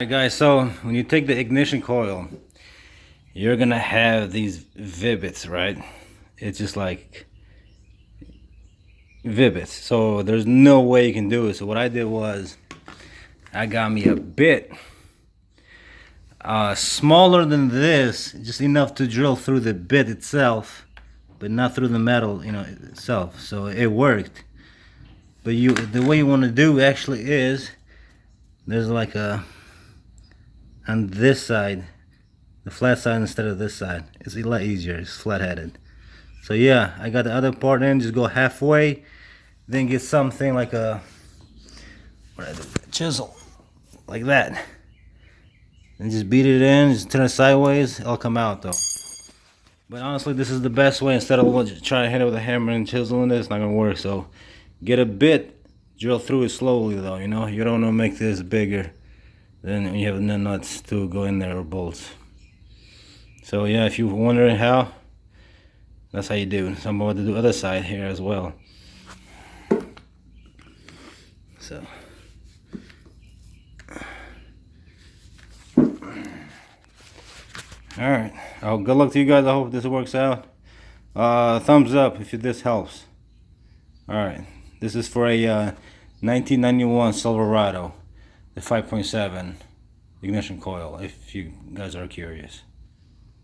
Alright guys, so when you take the ignition coil, you're gonna have these vibbits, right? It's just like vibbits, so there's no way you can do it. So what I did was I got me a bit smaller than this, just enough to drill through the bit itself, but not through the metal, itself. So it worked. But the way you want to do actually is there's like a on this side, the flat side instead of this side. It's a lot easier. It's flat-headed. So yeah, I got the other part in. Just go halfway, then get something like a chisel, like that, and just beat it in. Just turn it sideways. It'll come out though. But honestly, this is the best way. Instead of trying to hit it with a hammer and chiseling it, it's not gonna work. So get a bit, drill through it slowly though. You don't want to make this bigger. Then you have no nuts to go in there or bolts. So yeah, if you're wondering how, that's how you do. So I'm about to do the other side here as well. So alright, good luck to you guys. I hope this works out. Thumbs up if this helps. Alright, this is for a 1991 Silverado, the 5.7 ignition coil, if you guys are curious.